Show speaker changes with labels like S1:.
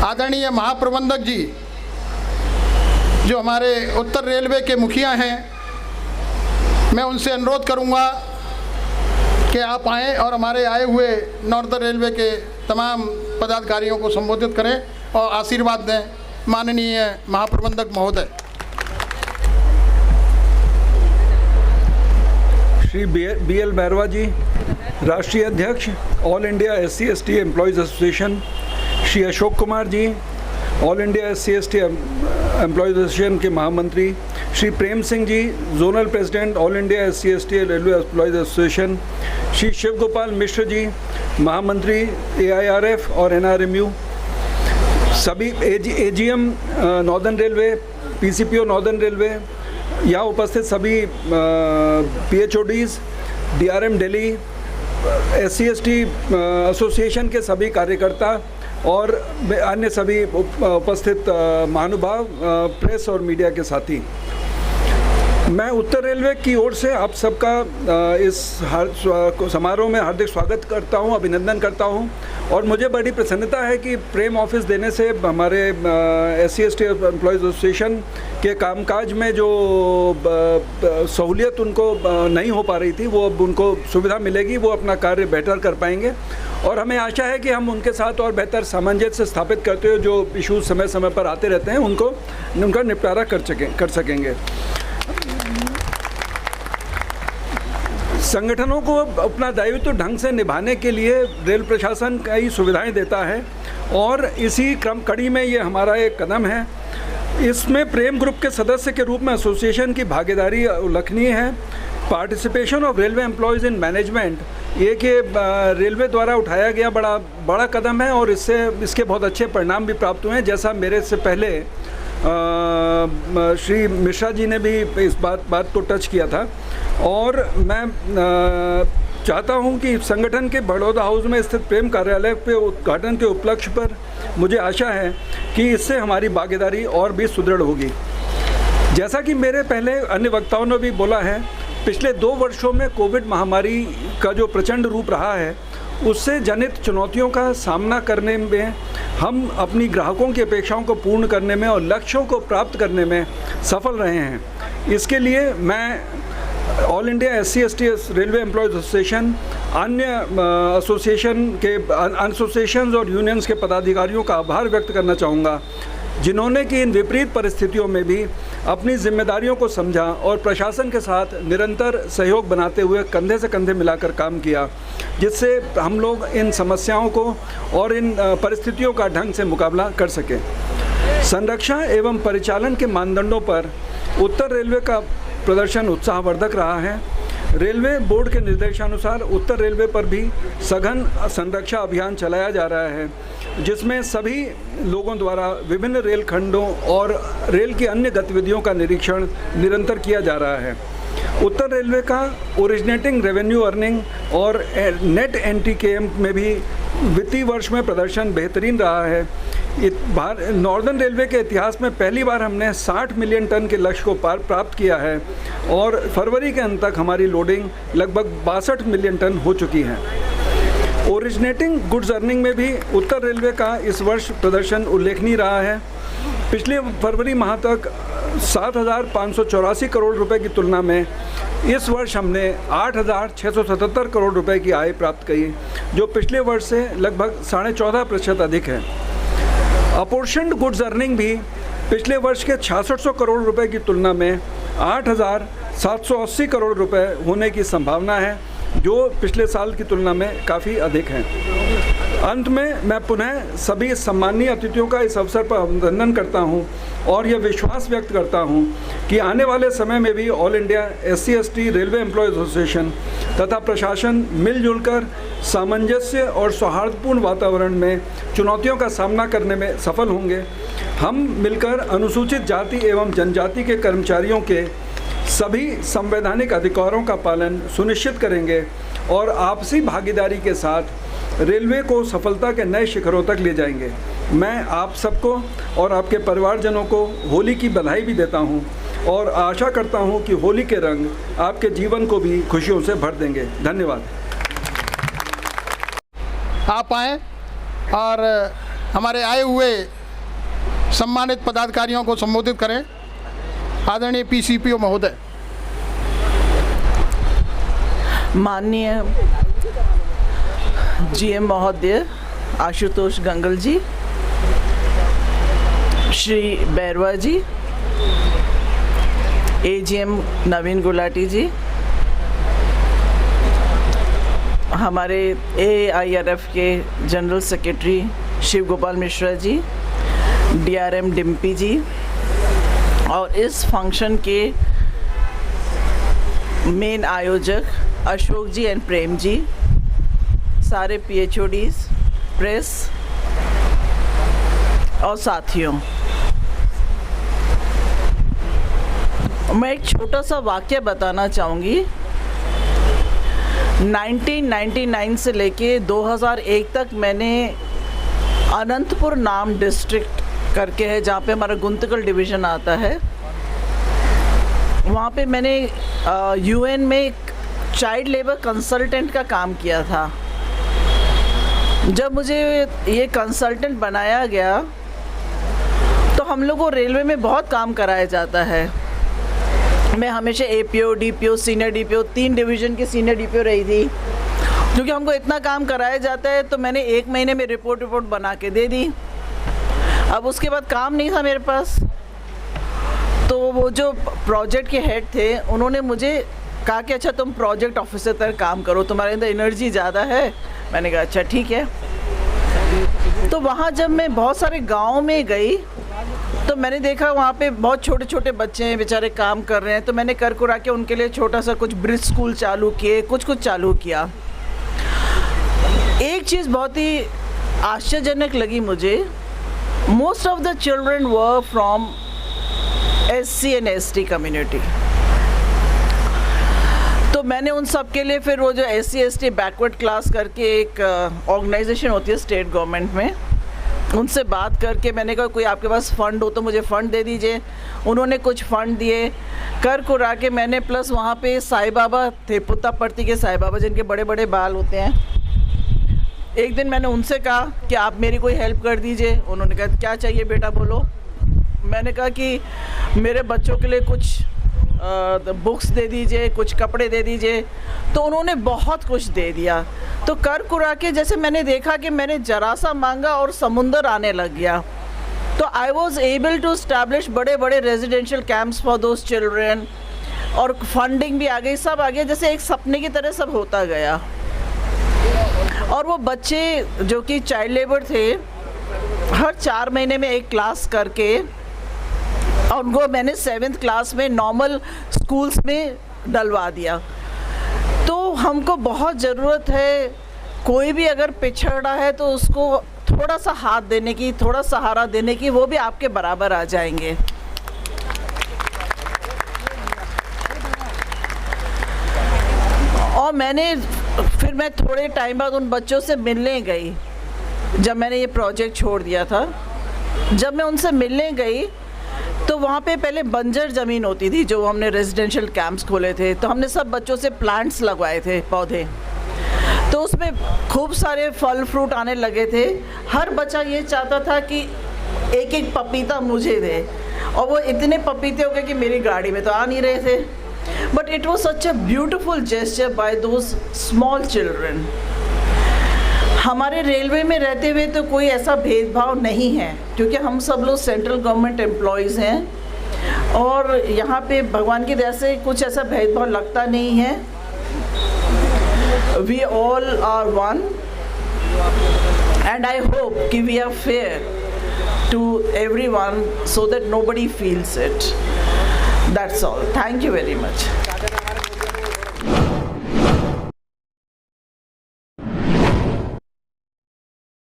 S1: आदरणीय महाप्रबंधक जी जो हमारे उत्तर रेलवे के मुखिया हैं, मैं उनसे अनुरोध करूंगा कि आप आएँ और हमारे आए हुए नॉर्दर्न रेलवे के तमाम पदाधिकारियों को संबोधित करें और आशीर्वाद दें। माननीय महाप्रबंधक महोदय।
S2: श्री बी.एल. बैरवा जी, राष्ट्रीय अध्यक्ष all India SC/ST employees association, Shri Ashok Kumar ji, all India SC/ST employees association के महामंत्री, Shri Prem Singh ji, zonal president all India SC/ST railway employees association, Shri Shiv Gopal Mishra ji, महामंत्री AIRF और NRMU, सभी AGM northern railway, PCPO northern railway, यहाँ उपस्थित सभी PHODs, DRM Delhi, SC/ST association के सभी कार्यकर्ता और अन्य सभी उपस्थित महानुभाव, प्रेस और मीडिया के साथी, मैं उत्तर रेलवे की ओर से आप सबका इस समारोह में हार्दिक स्वागत करता हूं, अभिनंदन करता हूं। और मुझे बड़ी प्रसन्नता है कि प्रेम ऑफिस देने से हमारे SC/ST एम्प्लॉयज़ एसोसिएशन के कामकाज में जो सहूलियत उनको नहीं हो पा रही थी, वो अब उनको सुविधा मिलेगी, वो अपना कार्य बेहतर कर पाएंगे। और हमें आशा है कि हम उनके साथ और बेहतर सामंजस्य स्थापित करते हुए जो इशूज़ समय समय पर आते रहते हैं उनका निपटारा कर सकेंगे। संगठनों को अपना दायित्व ढंग से निभाने के लिए रेल प्रशासन कई सुविधाएं देता है और इसी कड़ी में ये हमारा एक कदम है। इसमें प्रेम ग्रुप के सदस्य के रूप में एसोसिएशन की भागीदारी उल्लेखनीय है। Participation of railway employees in management ये कि रेलवे द्वारा उठाया गया बड़ा कदम है और इसके बहुत अच्छे परिणाम भी प्राप्त हुए हैं। जैसा मेरे से पहले श्री मिश्रा जी ने भी इस बात को टच किया था और मैं चाहता हूं कि संगठन के बड़ौदा हाउस में स्थित प्रेम कार्यालय पे उद्घाटन के उपलक्ष्य पर मुझे आशा है कि इससे हमारी भागीदारी और भी सुदृढ़ होगी। जैसा कि मेरे पहले अन्य वक्ताओं ने भी बोला है, पिछले 2 वर्षों में कोविड महामारी का जो प्रचंड रूप रहा है उससे जनित चुनौतियों का सामना करने में हम अपनी ग्राहकों की अपेक्षाओं को पूर्ण करने में और लक्ष्यों को प्राप्त करने में सफल रहे हैं। इसके लिए मैं all India SC/ST railway employees association, अन्य एसोसिएशंस और यूनियंस के पदाधिकारियों का आभार व्यक्त करना चाहूँगा, जिन्होंने कि इन विपरीत परिस्थितियों में भी अपनी जिम्मेदारियों को समझा और प्रशासन के साथ निरंतर सहयोग बनाते हुए कंधे से कंधे मिलाकर काम किया, जिससे हम लोग इन समस्याओं को और इन परिस्थितियों का ढंग से मुकाबला कर सकें। संरक्षण एवं परिचालन के मानदंडों पर उत्तर रेलवे का प्रदर्शन उत्साहवर्धक रहा है। रेलवे बोर्ड के निर्देशानुसार उत्तर रेलवे पर भी सघन संरक्षा अभियान चलाया जा रहा है, जिसमें सभी लोगों द्वारा विभिन्न रेल खंडों और रेल की अन्य गतिविधियों का निरीक्षण निरंतर किया जा रहा है। उत्तर रेलवे का ओरिजिनेटिंग रेवेन्यू अर्निंग और नेट NTKM में भी वित्तीय वर्ष में प्रदर्शन बेहतरीन रहा है। नॉर्दर्न रेलवे के इतिहास में पहली बार हमने 60 मिलियन टन के लक्ष्य को प्राप्त किया है और फरवरी के अंत तक हमारी लोडिंग लगभग 62 मिलियन टन हो चुकी है। ओरिजिनेटिंग गुड्स अर्निंग में भी उत्तर रेलवे का इस वर्ष प्रदर्शन उल्लेखनीय रहा है। पिछले फरवरी माह तक 7,584 करोड़ रुपए की तुलना में इस वर्ष हमने 8,677 करोड़ रुपए की आय प्राप्त की, जो पिछले वर्ष से लगभग 14.5% अधिक है। अपोर्शन्ड गुड्स अर्निंग भी पिछले वर्ष के 6600 करोड़ रुपए की तुलना में 8,780 करोड़ रुपए होने की संभावना है, जो पिछले साल की तुलना में काफ़ी अधिक है। अंत में मैं पुनः सभी सम्मानीय अतिथियों का इस अवसर पर अभिनंदन करता हूं और यह विश्वास व्यक्त करता हूं कि आने वाले समय में भी all India SC/ST railway employees association तथा प्रशासन मिलजुल कर सामंजस्य और सौहार्दपूर्ण वातावरण में चुनौतियों का सामना करने में सफल होंगे। हम मिलकर अनुसूचित जाति एवं जनजाति के कर्मचारियों के सभी संवैधानिक अधिकारों का पालन सुनिश्चित करेंगे और आपसी भागीदारी के साथ रेलवे को सफलता के नए शिखरों तक ले जाएंगे। मैं आप सबको और आपके परिवारजनों को होली की बधाई भी देता हूं और आशा करता हूं कि होली के रंग आपके जीवन को भी खुशियों से भर देंगे। धन्यवाद।
S1: आप आएँ और हमारे आए हुए सम्मानित पदाधिकारियों को संबोधित करें। आदरणीय पीसीपीओ महोदय।
S3: माननीय जीएम महोदय आशुतोष गंगल जी, श्री बैरवा जी, एजीएम नवीन गुलाटी जी, हमारे AIRF के general secretary Shiv Gopal Mishra ji, DRM Dimpy जी, और इस फंक्शन के मेन आयोजक अशोक जी एंड प्रेम जी, सारे PHODs, प्रेस और साथियों, मैं एक छोटा सा वाक्य बताना चाहूँगी। 1999 से लेके 2001 तक मैंने अनंतपुर नाम डिस्ट्रिक्ट करके है, जहाँ पे हमारा गुंतकल डिवीज़न आता है, वहाँ पे मैंने UN में एक चाइल्ड लेबर कंसल्टेंट का काम किया था। जब मुझे ये कंसल्टेंट बनाया गया तो हम लोग को रेलवे में बहुत काम कराया जाता है। मैं हमेशा APO, DPO, senior DPO, 3 division की सीनियर DPO रही थी। क्योंकि हमको इतना काम कराया जाता है तो मैंने 1 महीने में रिपोर्ट बना के दे दी। अब उसके बाद काम नहीं था मेरे पास, तो वो जो प्रोजेक्ट के हेड थे उन्होंने मुझे कहा कि अच्छा तुम प्रोजेक्ट ऑफिसर तरह काम करो, तुम्हारे अंदर एनर्जी ज़्यादा है। मैंने कहा अच्छा ठीक है। तो वहाँ जब मैं बहुत सारे गाँव में गई तो मैंने देखा वहाँ पे बहुत छोटे छोटे बच्चे हैं, बेचारे काम कर रहे हैं। तो मैंने कर कुरा के उनके लिए छोटा सा कुछ ब्रिज स्कूल चालू किए, कुछ चालू किया। एक चीज़ बहुत ही आश्चर्यजनक लगी मुझे, most of the children were from SC and ST community. तो मैंने उन सब के लिए फिर वो जो SC ST बैकवर्ड क्लास करके एक ऑर्गेनाइजेशन होती है स्टेट गवर्नमेंट में, उनसे बात करके मैंने कहा कोई आपके पास फ़ंड हो तो मुझे फ़ंड दे दीजिए। उन्होंने कुछ फ़ंड दिए, कर कुरा के मैंने, प्लस वहाँ पे साईं बाबा थे, पुत्तापर्ती के साईं बाबा जिनके बड़े बड़े बाल होते हैं। एक दिन मैंने उनसे कहा कि आप मेरी कोई हेल्प कर दीजिए। उन्होंने कहा क्या चाहिए बेटा बोलो। मैंने कहा कि मेरे बच्चों के लिए कुछ बुक्स दे दीजिए, कुछ कपड़े दे दीजिए। तो उन्होंने बहुत कुछ दे दिया। तो कर कुरा के जैसे मैंने देखा कि मैंने जरा सा मांगा और समुंदर आने लग गया। तो I was able to establish बड़े बड़े residential camps for those children, और फंडिंग भी आ गई, सब आ गया, जैसे एक सपने की तरह सब होता गया। और वो बच्चे जो कि चाइल्ड लेबर थे, हर 4 महीने में एक क्लास करके, और उनको मैंने 7th क्लास में नॉर्मल स्कूल्स में डलवा दिया। तो हमको बहुत ज़रूरत है, कोई भी अगर पिछड़ा है तो उसको थोड़ा सा हाथ देने की, थोड़ा सहारा देने की, वो भी आपके बराबर आ जाएंगे। और फिर मैं थोड़े टाइम बाद उन बच्चों से मिलने गई, जब मैंने ये प्रोजेक्ट छोड़ दिया था। जब मैं उनसे मिलने गई तो वहाँ पे पहले बंजर ज़मीन होती थी, जो हमने रेजिडेंशियल कैंप्स खोले थे, तो हमने सब बच्चों से प्लांट्स लगवाए थे, पौधे। तो उसमें खूब सारे फल फ्रूट आने लगे थे। हर बच्चा ये चाहता था कि एक एक पपीता मुझे दे, और वो इतने पपीते हो गए कि मेरी गाड़ी में तो आ नहीं रहे थे। But it was such a beautiful gesture by those small children. हमारे रेलवे में रहते हुए तो कोई ऐसा भेदभाव नहीं है, क्योंकि हम सब लोग सेंट्रल गवर्नमेंट एम्प्लॉयज़ हैं, और यहाँ पे भगवान की दया से कुछ ऐसा भेदभाव लगता नहीं है। We all are one, and I hope कि we are fair to everyone, so that nobody feels it. That's all. Thank you very much.